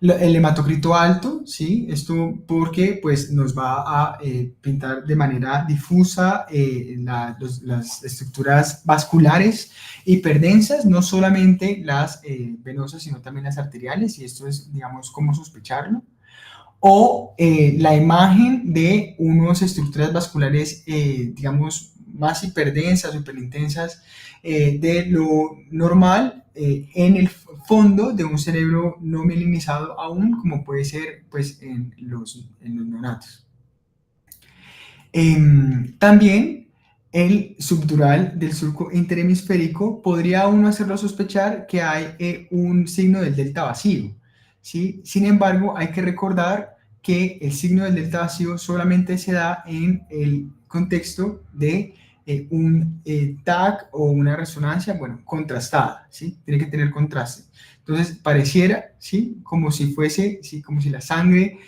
Speaker 1: El hematocrito alto, ¿sí? Esto porque pues, nos va a pintar de manera difusa las estructuras vasculares hiperdensas, no solamente las venosas, sino también las arteriales, y esto es, digamos, cómo sospecharlo. O la imagen de unas estructuras vasculares, digamos, más hiperdensas o hiperintensas de lo normal en el fondo de un cerebro no mielinizado aún, como puede ser pues, en los neonatos. También el subdural del surco interhemisférico podría uno hacerlo sospechar que hay un signo del delta vacío, ¿sí? Sin embargo, hay que recordar que el signo del delta vacío solamente se da en el contexto de un TAC o una resonancia, bueno, contrastada, ¿sí? Tiene que tener contraste. Entonces, pareciera, ¿sí? Como si fuese, ¿sí? Como si la sangre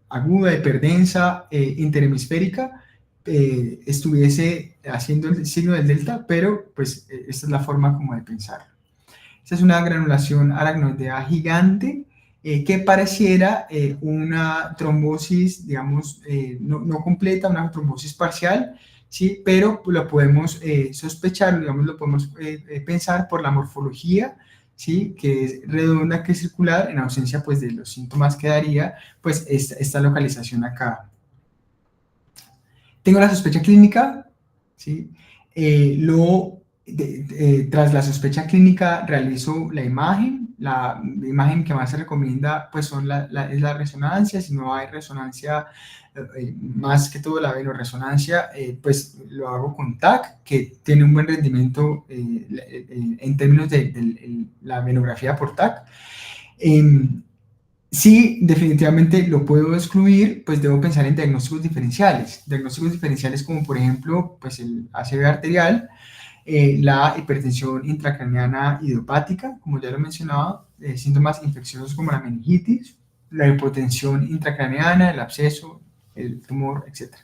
Speaker 1: aguda, hiperdensa, interhemisférica, estuviese haciendo el signo del delta, pero pues esta es la forma como de pensarlo. Esta es una granulación aracnoidea gigante que pareciera una trombosis, digamos, no completa, una trombosis parcial, ¿sí? Pero lo podemos sospechar, digamos, lo podemos pensar por la morfología, ¿sí? Que es redonda, que es circular, en ausencia pues, de los síntomas que daría pues, esta localización acá. Tengo la sospecha clínica, ¿sí? Tras la sospecha clínica realizo la imagen que más se recomienda pues es la resonancia. Si no hay resonancia, más que todo la venoresonancia, pues lo hago con TAC, que tiene un buen rendimiento en términos de la venografía por TAC. Si definitivamente lo puedo excluir, pues debo pensar en diagnósticos diferenciales. Diagnósticos diferenciales como por ejemplo pues el ACV arterial, la hipertensión intracraneana idiopática, como ya lo mencionaba, síntomas infecciosos como la meningitis, la hipotensión intracraneana, el absceso, el tumor, etc.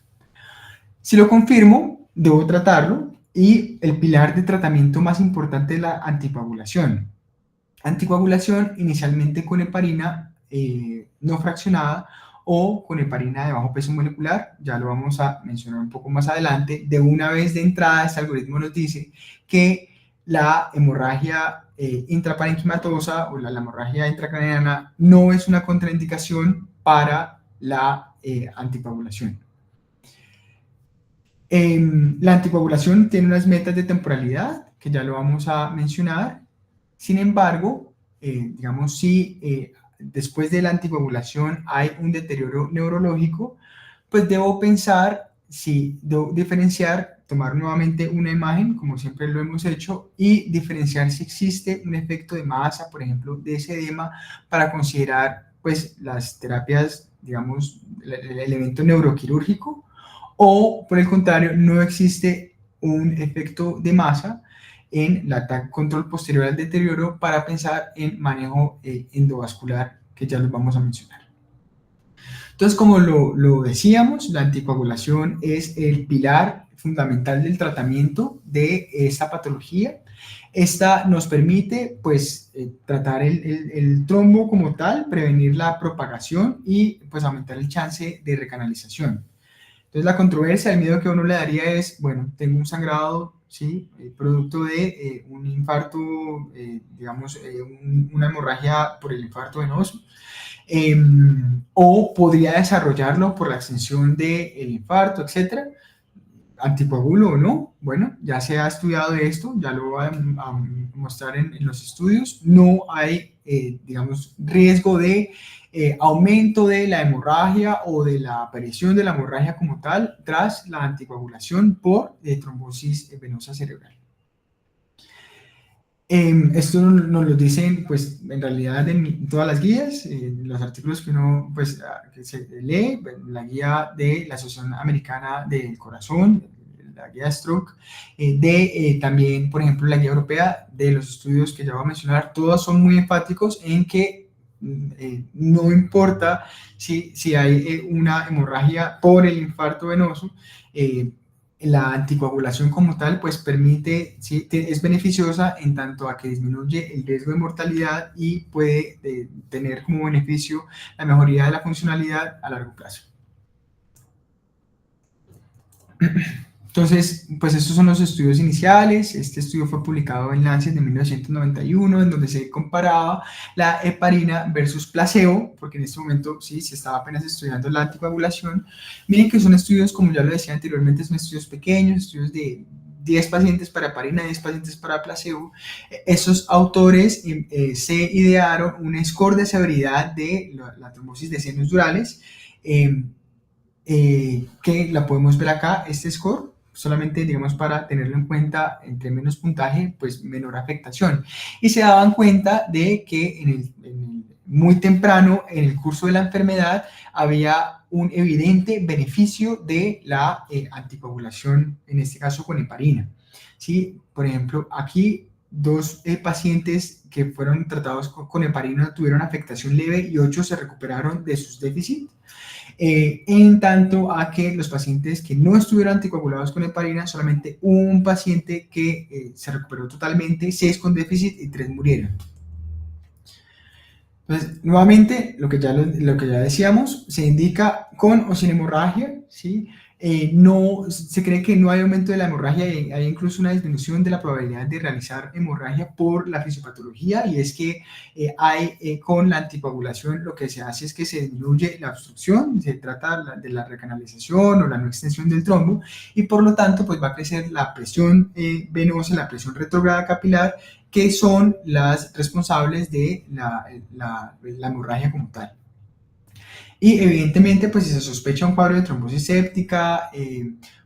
Speaker 1: Si lo confirmo, debo tratarlo, y el pilar de tratamiento más importante es la anticoagulación. Anticoagulación inicialmente con heparina no fraccionada o con heparina de bajo peso molecular, ya lo vamos a mencionar un poco más adelante. De una vez de entrada, este algoritmo nos dice que la hemorragia intraparenquimatosa o la hemorragia intracraneana no es una contraindicación para la anticoagulación. La anticoagulación tiene unas metas de temporalidad, que ya lo vamos a mencionar. Sin embargo, digamos, si después de la anticoagulación hay un deterioro neurológico, pues debo pensar si debo diferenciar, tomar nuevamente una imagen, como siempre lo hemos hecho, y diferenciar si existe un efecto de masa, por ejemplo, de ese edema, para considerar pues las terapias, digamos, el evento neuroquirúrgico, o por el contrario, no existe un efecto de masa en la TAC control posterior al deterioro para pensar en manejo endovascular, que ya los vamos a mencionar. Entonces, como lo decíamos, la anticoagulación es el pilar fundamental del tratamiento de esta patología. Esta nos permite, pues, tratar el trombo como tal, prevenir la propagación y, pues, aumentar el chance de recanalización. Entonces la controversia, el miedo que uno le daría es, bueno, tengo un sangrado, ¿sí? Producto de un infarto, digamos, una hemorragia por el infarto venoso, o podría desarrollarlo por la extensión del infarto, etcétera, anticoagulo o no. Bueno, ya se ha estudiado esto, ya lo voy a mostrar en los estudios. No hay, digamos, riesgo de aumento de la hemorragia o de la aparición de la hemorragia como tal tras la anticoagulación por trombosis venosa cerebral. Esto nos lo dicen, pues, en realidad en todas las guías, en los artículos que uno, pues, que se lee, la guía de la Asociación Americana del Corazón, la guía Stroke, también, por ejemplo, la guía europea de los estudios que ya voy a mencionar, todos son muy enfáticos en que no importa si hay una hemorragia por el infarto venoso, la anticoagulación como tal, pues permite, ¿sí? Es beneficiosa en tanto a que disminuye el riesgo de mortalidad y puede tener como beneficio la mejoría de la funcionalidad a largo plazo. Entonces, pues estos son los estudios iniciales. Este estudio fue publicado en Lancet en 1991, en donde se comparaba la heparina versus placebo, porque en este momento sí se estaba apenas estudiando la anticoagulación. Miren que son estudios, como ya lo decía anteriormente, son estudios pequeños, estudios de 10 pacientes para heparina, 10 pacientes para placebo. Esos autores se idearon un score de severidad de la trombosis de senos durales, que la podemos ver acá, este score, solamente digamos para tenerlo en cuenta, entre menos puntaje, pues menor afectación. Y se daban cuenta de que muy temprano en el curso de la enfermedad había un evidente beneficio de la anticoagulación, en este caso con heparina. ¿Sí? Por ejemplo, aquí dos pacientes que fueron tratados con heparina tuvieron afectación leve y 8 se recuperaron de sus déficits. En tanto a que los pacientes que no estuvieron anticoagulados con heparina, solamente un paciente que se recuperó totalmente, 6 con déficit y 3 murieron. Entonces, nuevamente, lo que ya decíamos, se indica con o sin hemorragia, ¿sí? No, se cree que no hay aumento de la hemorragia, hay incluso una disminución de la probabilidad de realizar hemorragia por la fisiopatología, y es que con la anticoagulación lo que se hace es que se disminuye la obstrucción, se trata de la recanalización o la no extensión del trombo, y por lo tanto pues va a crecer la presión venosa, la presión retrógrada capilar, que son las responsables de la hemorragia como tal. Y evidentemente, pues si se sospecha un cuadro de trombosis séptica,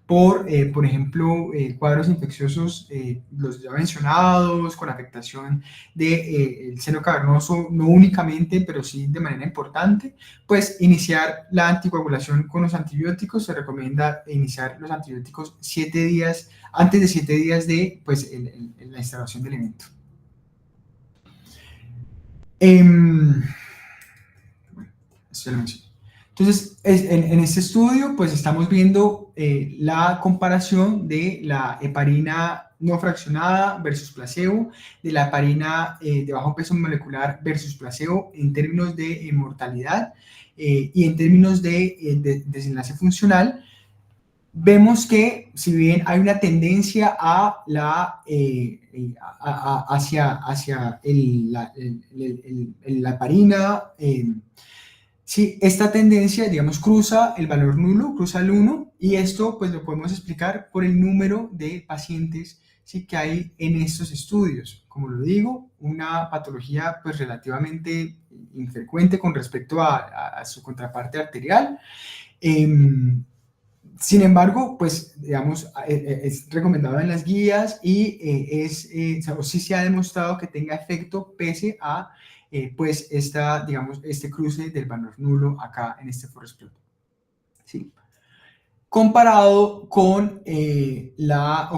Speaker 1: por ejemplo, cuadros infecciosos, los ya mencionados, con afectación del seno cavernoso, no únicamente, pero sí de manera importante, pues iniciar la anticoagulación con los antibióticos. Se recomienda iniciar los antibióticos 7 días, antes de 7 días de pues, la instalación del evento. Entonces, en este estudio, pues estamos viendo la comparación de la heparina no fraccionada versus placebo, de la heparina de bajo peso molecular versus placebo en términos de mortalidad y en términos de desenlace funcional. Vemos que si bien hay una tendencia hacia la heparina, sí, esta tendencia, digamos, cruza el valor nulo, cruza el 1, y esto pues lo podemos explicar por el número de pacientes, sí, que hay en estos estudios. Como lo digo, una patología pues relativamente infrecuente con respecto a su contraparte arterial. Sin embargo, pues, digamos, es recomendado en las guías y sí se ha demostrado que tenga efecto pese a, pues, digamos, este cruce del valor nulo acá en este forest plot. ¿Sí? Comparado con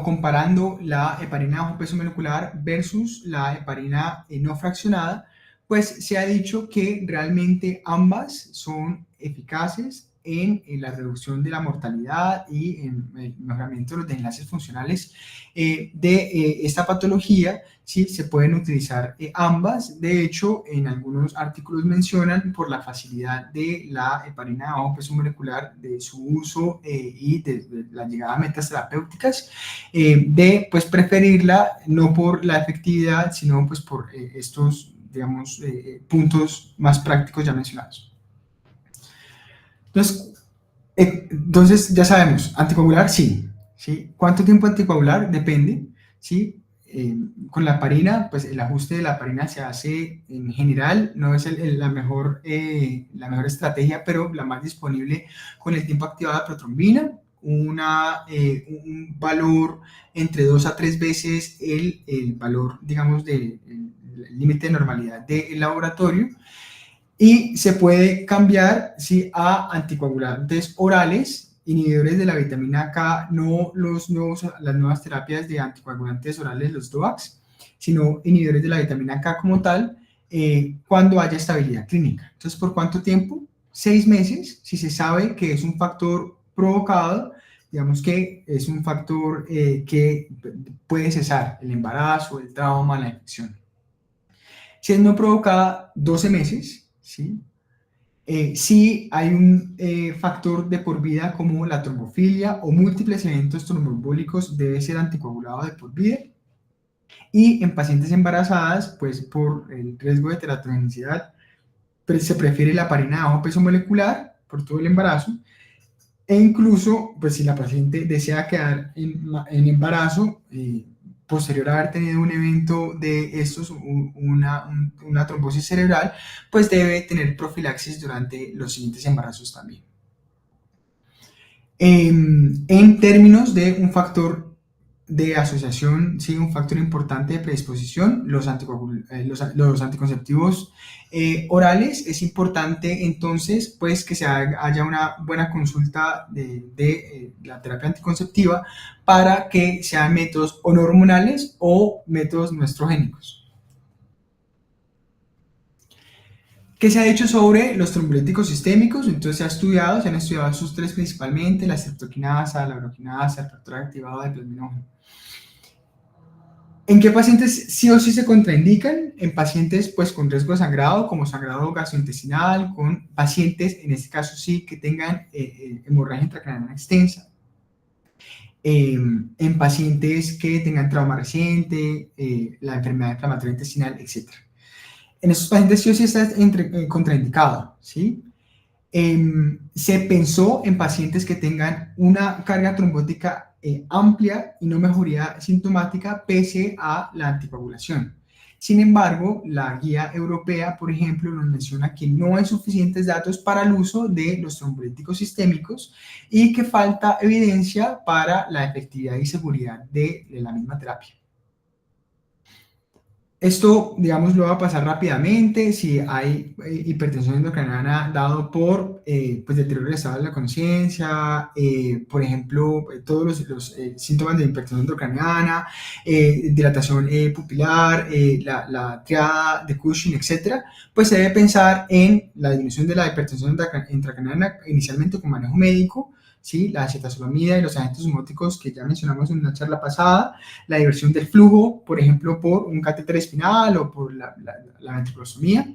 Speaker 1: comparando la heparina bajo peso molecular versus la heparina no fraccionada, pues se ha dicho que realmente ambas son eficaces en la reducción de la mortalidad y en el mejoramiento de los desenlaces funcionales de esta patología. Sí, se pueden utilizar ambas. De hecho, en algunos artículos mencionan por la facilidad de la heparina de bajo peso molecular, de su uso y de la llegada a metas terapéuticas, de pues preferirla no por la efectividad, sino pues por estos, digamos, puntos más prácticos ya mencionados. Entonces ya sabemos, anticoagular sí, ¿sí? ¿Cuánto tiempo anticoagular? Depende, ¿sí? Con la heparina, pues el ajuste de la heparina se hace en general, no es la mejor estrategia, pero la más disponible con el tiempo activado de protrombina, un valor entre 2 a 3 veces el valor, digamos, del límite de normalidad del laboratorio. Y se puede cambiar, ¿sí?, a anticoagulantes orales, inhibidores de la vitamina K, no las nuevas terapias de anticoagulantes orales, los DOACs, sino inhibidores de la vitamina K como tal, cuando haya estabilidad clínica. Entonces, ¿por cuánto tiempo? 6 meses, si se sabe que es un factor provocado, digamos que es un factor que puede cesar el embarazo, el trauma, la infección. Si es no provocada, 12 meses, ¿sí? Si hay un factor de por vida como la trombofilia o múltiples eventos tromboembólicos, debe ser anticoagulado de por vida. Y en pacientes embarazadas, pues por el riesgo de teratogenicidad, se prefiere la heparina de bajo peso molecular por todo el embarazo. E incluso, pues si la paciente desea quedar en embarazo, posterior a haber tenido un evento de estos, una trombosis cerebral, pues debe tener profilaxis durante los siguientes embarazos también. En términos de un factor de asociación, sí, un factor importante de predisposición, los anticonceptivos orales, es importante entonces pues que haya una buena consulta de la terapia anticonceptiva para que sean métodos o no hormonales o métodos no estrogénicos. ¿Qué se ha dicho sobre los trombolíticos sistémicos? Entonces se han estudiado sus tres principalmente, la streptokinasa, la urokinasa, el factor activado de plasminógeno. ¿En qué pacientes sí o sí se contraindican? En pacientes pues con riesgo de sangrado, como sangrado gastrointestinal, con pacientes, en este caso sí, que tengan hemorragia intracraneana extensa, en pacientes que tengan trauma reciente, la enfermedad inflamatoria intestinal, etc. En estos pacientes sí o sí está contraindicado, ¿sí? Se pensó en pacientes que tengan una carga trombótica amplia y no mejoría sintomática pese a la anticoagulación. Sin embargo, la guía europea, por ejemplo, nos menciona que no hay suficientes datos para el uso de los trombolíticos sistémicos y que falta evidencia para la efectividad y seguridad de la misma terapia. Esto, digamos, lo va a pasar rápidamente si hay hipertensión endocrinal dado por pues deterioro del estado de la conciencia, por ejemplo, todos los síntomas de hipertensión endocrinal, dilatación pupilar, la triada de Cushing, etc., pues se debe pensar en la disminución de la hipertensión intracraniana inicialmente con manejo médico, ¿sí? La acetazolamida y los agentes osmóticos que ya mencionamos en una charla pasada, la diversión del flujo, por ejemplo, por un catéter espinal o por la ventriculostomía,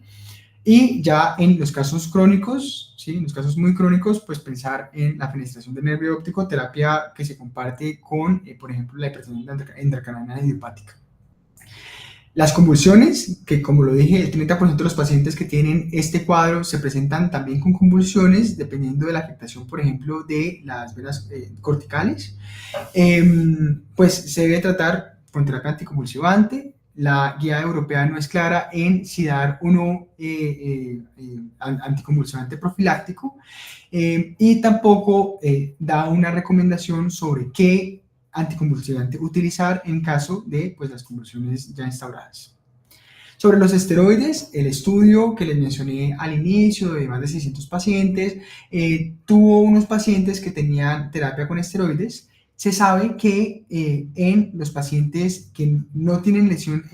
Speaker 1: y ya en los casos crónicos, ¿sí? En los casos muy crónicos, pues pensar en la fenestración del nervio óptico, terapia que se comparte con, por ejemplo, la hipertensión intracraniana idiopática. Las convulsiones, que como lo dije, el 30% de los pacientes que tienen este cuadro se presentan también con convulsiones, dependiendo de la afectación, por ejemplo, de las venas corticales, pues se debe tratar con terapia anticonvulsivante. La guía europea no es clara en si dar o no anticonvulsivante profiláctico, y tampoco da una recomendación sobre qué anticonvulsivante utilizar en caso de pues, las convulsiones ya instauradas. Sobre los esteroides, el estudio que les mencioné al inicio de más de 600 pacientes, tuvo unos pacientes que tenían terapia con esteroides. Se sabe que en los pacientes que no tienen lesión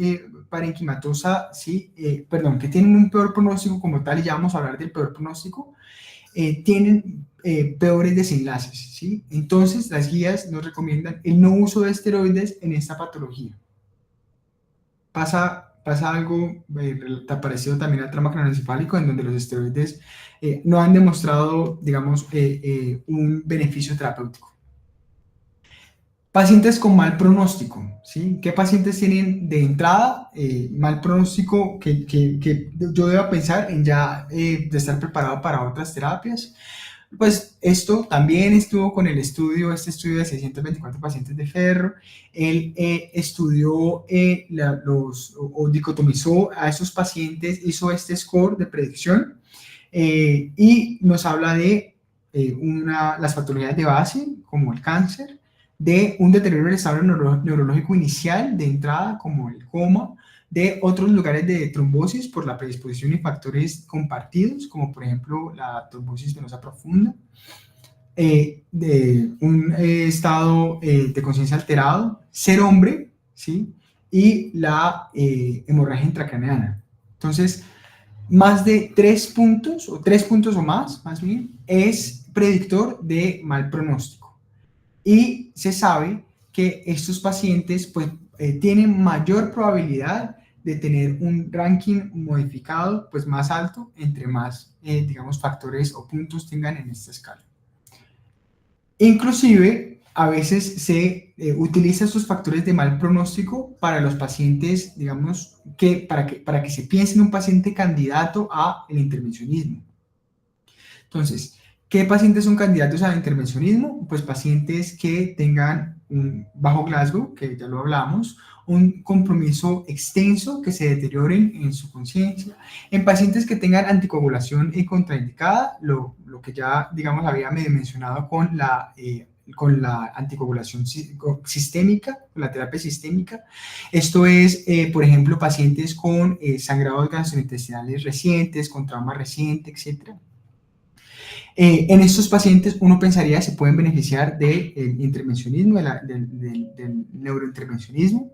Speaker 1: parenquimatosa, ¿sí? Que tienen un peor pronóstico como tal, y ya vamos a hablar del peor pronóstico, tienen peores desenlaces, ¿sí? Entonces, las guías nos recomiendan el no uso de esteroides en esta patología. Pasa algo parecido también al trauma craneoencefálico, en donde los esteroides no han demostrado, digamos, un beneficio terapéutico. Pacientes con mal pronóstico, ¿sí? ¿Qué pacientes tienen de entrada mal pronóstico que yo deba pensar en ya de estar preparado para otras terapias? Pues esto también estuvo con este estudio de 624 pacientes de Ferro. Él estudió o dicotomizó a esos pacientes, hizo este score de predicción y nos habla de las patologías de base, como el cáncer, de un deterioro del estado neurológico inicial de entrada, como el coma, de otros lugares de trombosis por la predisposición y factores compartidos, como por ejemplo la trombosis venosa profunda, de un estado de conciencia alterado, ser hombre, ¿sí? Y la hemorragia intracraneana. Entonces, más de 3 puntos, o 3 puntos o más bien, es predictor de mal pronóstico. Y se sabe que estos pacientes pues, tienen mayor probabilidad de tener un ranking modificado pues, más alto entre más, digamos, factores o puntos tengan en esta escala. Inclusive, a veces se utiliza estos factores de mal pronóstico para los pacientes, digamos, para que se piense en un paciente candidato a el intervencionismo. Entonces, ¿qué pacientes son candidatos al intervencionismo? Pues pacientes que tengan un bajo Glasgow, que ya lo hablamos, un compromiso extenso, que se deterioren en su conciencia, en pacientes que tengan anticoagulación contraindicada, lo que ya, digamos, había mencionado con la anticoagulación sistémica, con la terapia sistémica. Esto es, por ejemplo, pacientes con sangrados gastrointestinales recientes, con trauma reciente, etc. En estos pacientes uno pensaría que se pueden beneficiar del intervencionismo, del neurointervencionismo.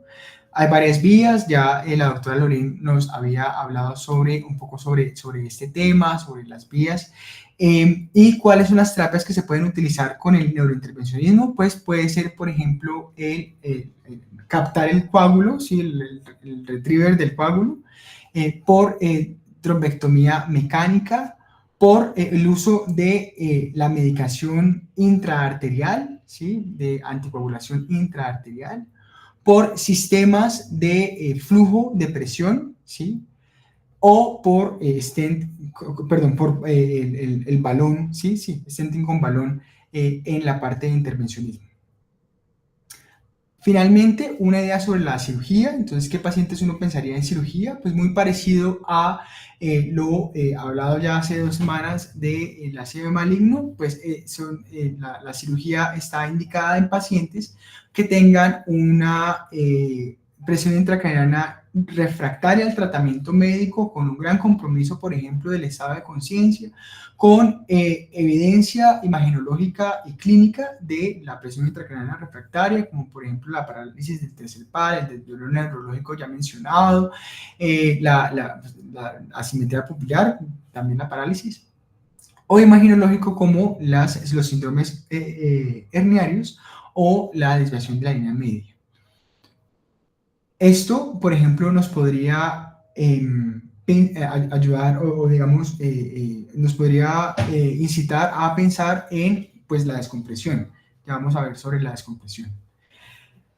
Speaker 1: Hay varias vías, ya la doctora Lorín nos había hablado un poco sobre este tema, sobre las vías. ¿Y cuáles son las terapias que se pueden utilizar con el neurointervencionismo? Pues puede ser, por ejemplo, captar el coágulo, ¿sí? el retriever del coágulo, por trombectomía mecánica, por el uso de la medicación intraarterial, ¿sí? De anticoagulación intraarterial, por sistemas de flujo de presión, ¿sí? O por por el balón, ¿sí? Sí, stenting con balón en la parte de intervencionismo. Finalmente, una idea sobre la cirugía. Entonces, ¿qué pacientes uno pensaría en cirugía? Pues muy parecido a lo hablado ya hace 2 semanas de la ACV maligno, pues la cirugía está indicada en pacientes que tengan una presión intracraneana refractaria al tratamiento médico, con un gran compromiso, por ejemplo, del estado de conciencia, con evidencia imagenológica y clínica de la presión intracraneana refractaria, como por ejemplo la parálisis del tercer par, el deterioro neurológico ya mencionado, la asimetría pupilar, también la parálisis, o imagenológico como los síndromes herniarios o la desviación de la línea media. Esto, por ejemplo, nos podría ayudar o digamos, nos podría incitar a pensar en pues, la descompresión. Ya vamos a ver sobre la descompresión.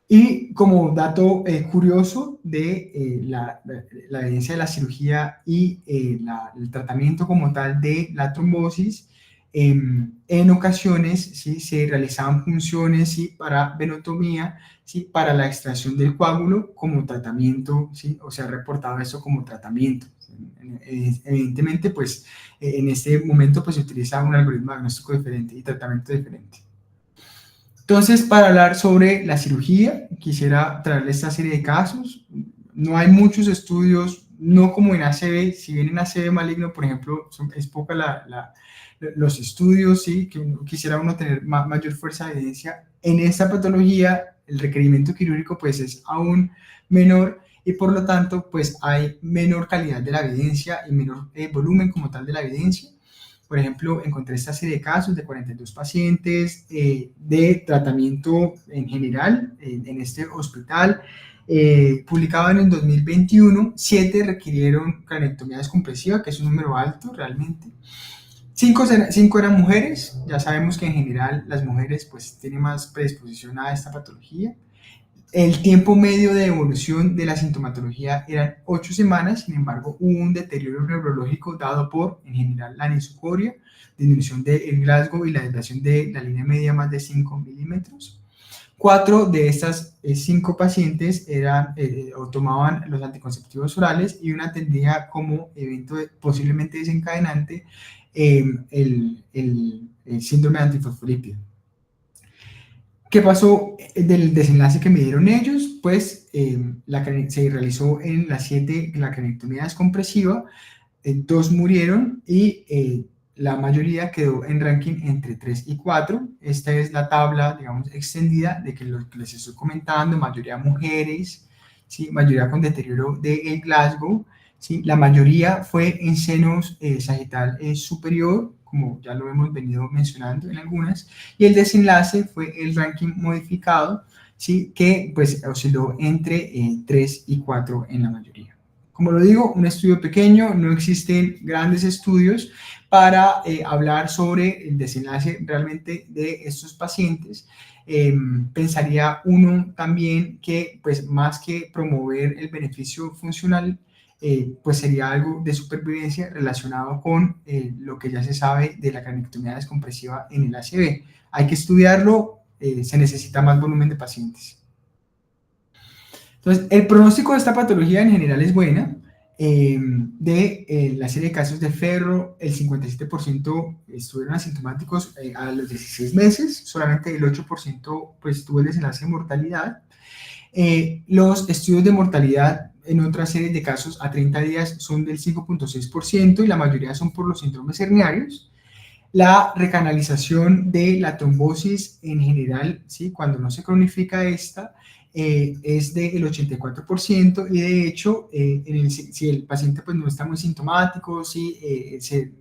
Speaker 1: Y como dato curioso de la evidencia de la cirugía y el tratamiento como tal de la trombosis, en ocasiones ¿sí? Se realizaban funciones ¿sí? para venotomía, ¿sí? Para la extracción del coágulo como tratamiento, ¿sí? O sea, ha reportado eso como tratamiento. Evidentemente, pues en este momento pues, se utiliza un algoritmo diagnóstico diferente y tratamiento diferente. Entonces, para hablar sobre la cirugía, quisiera traerles esta serie de casos. No hay muchos estudios, no como en ACV. Si bien en ACV maligno, por ejemplo, es poca los estudios, ¿sí? Que quisiera uno tener mayor fuerza de evidencia. En esta patología, el requerimiento quirúrgico pues, es aún menor y por lo tanto pues, hay menor calidad de la evidencia y menor volumen como tal de la evidencia. por ejemplo, encontré esta serie de casos de 42 pacientes de tratamiento en general en este hospital. Publicado en el 2021, 7 requirieron cranectomía descompresiva, que es un número alto realmente. 5 eran mujeres, ya sabemos que en general las mujeres pues tienen más predisposición a esta patología. El tiempo medio de evolución de la sintomatología eran 8 semanas, sin embargo, hubo un deterioro neurológico dado por, en general, la anisocoria, disminución del Glasgow y la desviación de la línea media más de 5 milímetros. 4 de estas 5 pacientes eran, o tomaban los anticonceptivos orales y una tendría como evento posiblemente desencadenante el síndrome de antifosfolípido. ¿Qué pasó del desenlace que me dieron ellos? Pues se realizó en las 7 la cranectomía descompresiva, 2 murieron y la mayoría quedó en ranking entre 3 y 4. Esta es la tabla, digamos, extendida de que lo que les estoy comentando, mayoría mujeres, ¿sí? Mayoría con deterioro del Glasgow, ¿sí? La mayoría fue en senos sagital superior, como ya lo hemos venido mencionando en algunas, y el desenlace fue el ranking modificado, ¿sí? Que pues osciló entre 3 y 4 en la mayoría. Como lo digo, un estudio pequeño, no existen grandes estudios para hablar sobre el desenlace realmente de estos pacientes. Pensaría uno también que pues más que promover el beneficio funcional, pues sería algo de supervivencia relacionado con lo que ya se sabe de la cranectomía descompresiva en el ACV. Hay que estudiarlo, se necesita más volumen de pacientes. Entonces, el pronóstico de esta patología en general es buena. De la serie de casos de Ferro, el 57% estuvieron asintomáticos a los 16 meses, solamente el 8% pues, tuvo el desenlace de mortalidad. Los estudios de mortalidad en otras series de casos a 30 días son del 5.6% y la mayoría son por los síndromes herniarios. La recanalización de la trombosis en general, ¿sí? Cuando no se cronifica esta, es del 84% y de hecho, si el paciente pues, no está muy sintomático, si se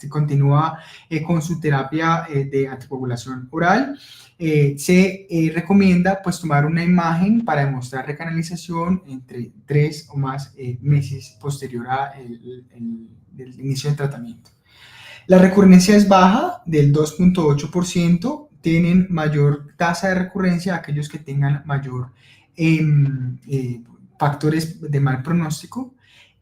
Speaker 1: continúa con su terapia de anticoagulación oral, se recomienda pues, tomar una imagen para demostrar recanalización entre 3 o más meses posterior al inicio del tratamiento. La recurrencia es baja, del 2.8%, tienen mayor tasa de recurrencia aquellos que tengan mayor factores de mal pronóstico.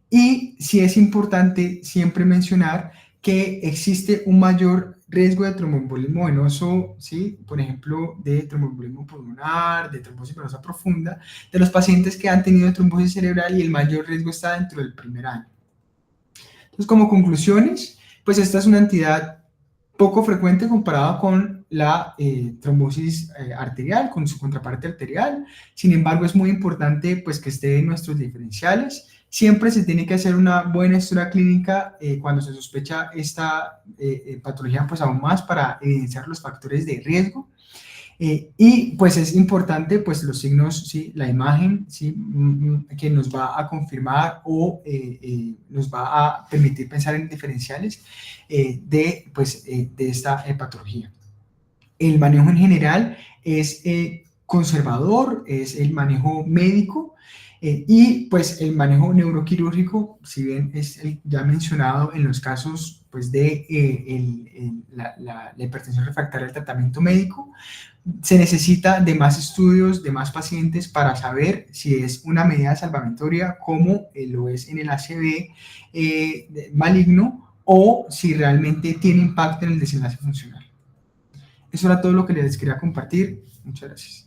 Speaker 1: Y sí es importante siempre mencionar que existe un mayor riesgo de tromboembolismo venoso, ¿sí? Por ejemplo, de tromboembolismo pulmonar, de trombosis venosa profunda, de los pacientes que han tenido trombosis cerebral y el mayor riesgo está dentro del primer año. Entonces, como conclusiones, pues esta es una entidad poco frecuente comparada con la trombosis arterial, con su contraparte arterial. Sin embargo, es muy importante pues, que esté en nuestros diferenciales. Siempre se tiene que hacer una buena historia clínica cuando se sospecha esta patología, pues aún más para evidenciar los factores de riesgo. Y pues es importante pues los signos, ¿sí? La imagen, ¿sí? Que nos va a confirmar o nos va a permitir pensar en diferenciales de esta patología. El manejo en general es conservador, es el manejo médico y pues el manejo neuroquirúrgico, si bien es el ya mencionado en los casos pues de la hipertensión refractaria al tratamiento médico, se necesita de más estudios, de más pacientes para saber si es una medida salvamentoria como lo es en el ACV maligno o si realmente tiene impacto en el desenlace funcional. Eso era todo lo que les quería compartir. Muchas gracias.